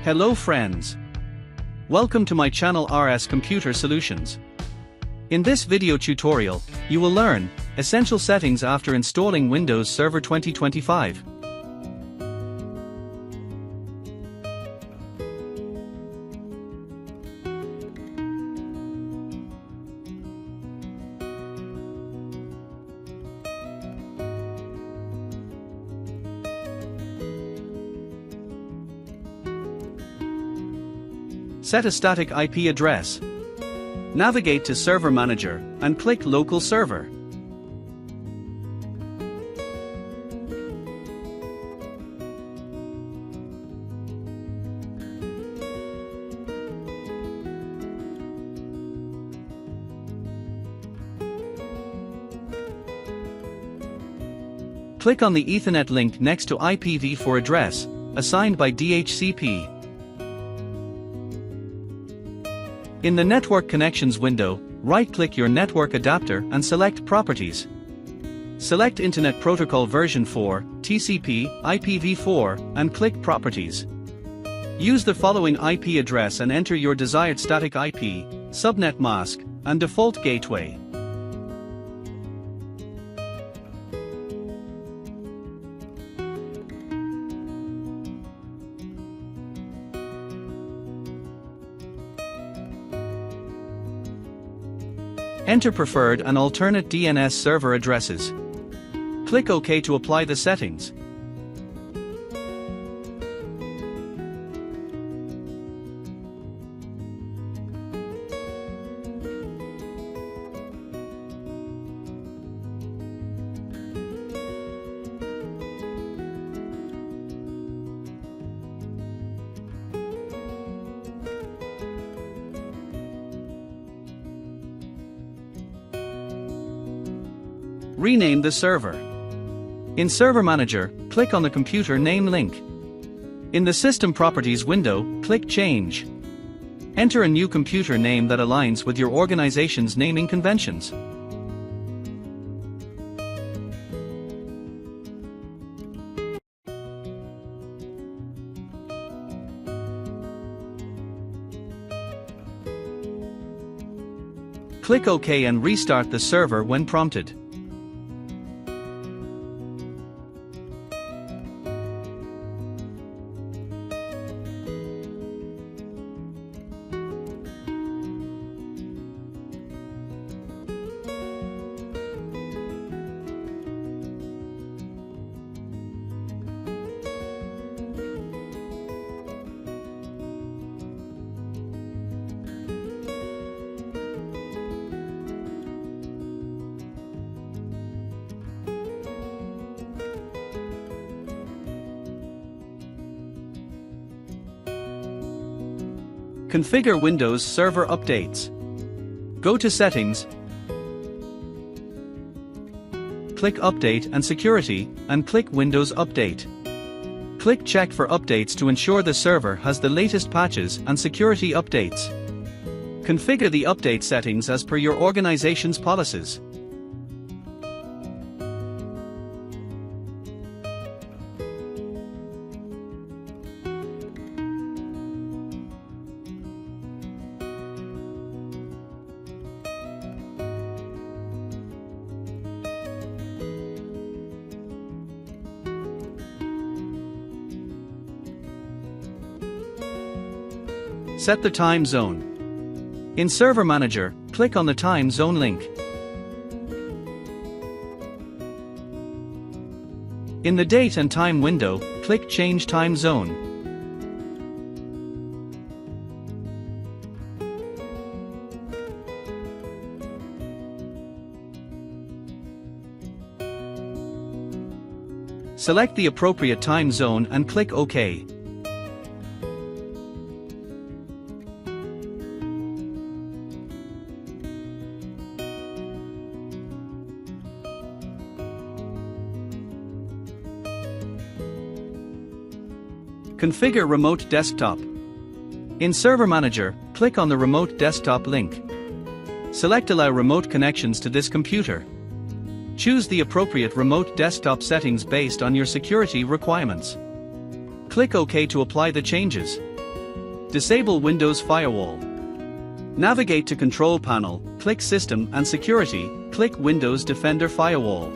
Hello friends. Welcome to my channel RS Computer Solutions. In this video tutorial, you will learn essential settings after installing Windows Server 2025. Set a static IP address. Navigate to Server Manager and click Local Server. Click on the Ethernet link next to IPv4 address, assigned by DHCP. In the Network Connections window, right-click your network adapter and select Properties. Select Internet Protocol version 4, TCP, IPv4, and click Properties. Use the following IP address and enter your desired static IP, subnet mask, and default gateway. Enter preferred and alternate DNS server addresses. Click OK to apply the settings. Rename the server. In Server Manager, click on the computer name link. In the System Properties window, click Change. Enter a new computer name that aligns with your organization's naming conventions. Click OK and restart the server when prompted. Configure Windows Server Updates. Go to Settings, click Update and Security, and click Windows Update. Click Check for updates to ensure the server has the latest patches and security updates. Configure the update settings as per your organization's policies. Set the time zone. In Server Manager, click on the time zone link. In the Date and Time window, click Change Time Zone. Select the appropriate time zone and click OK. Configure Remote Desktop. In Server Manager, click on the Remote Desktop link. Select Allow remote connections to this computer. Choose the appropriate remote desktop settings based on your security requirements. Click OK to apply the changes. Disable Windows Firewall. Navigate to Control Panel, click System and Security, click Windows Defender Firewall.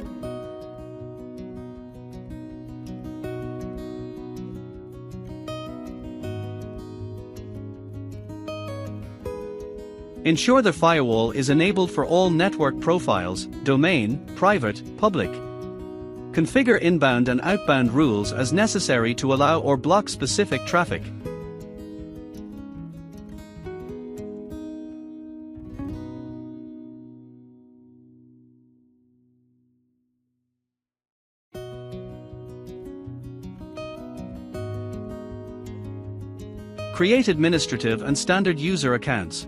Ensure the firewall is enabled for all network profiles, domain, private, public. Configure inbound and outbound rules as necessary to allow or block specific traffic. Create administrative and standard user accounts.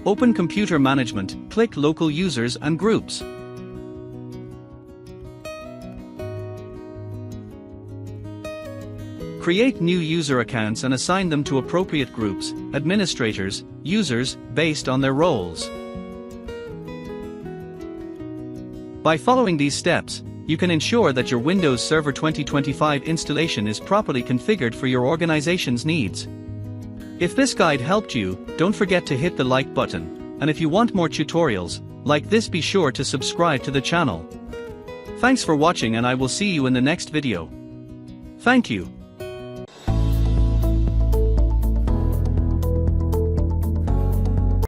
Open Computer Management, click Local Users and Groups. Create new user accounts and assign them to appropriate groups, administrators, users, based on their roles. By following these steps, you can ensure that your Windows Server 2025 installation is properly configured for your organization's needs. If this guide helped you, don't forget to hit the like button, and if you want more tutorials like this, be sure to subscribe to the channel. Thanks for watching, and I will see you in the next video. Thank you.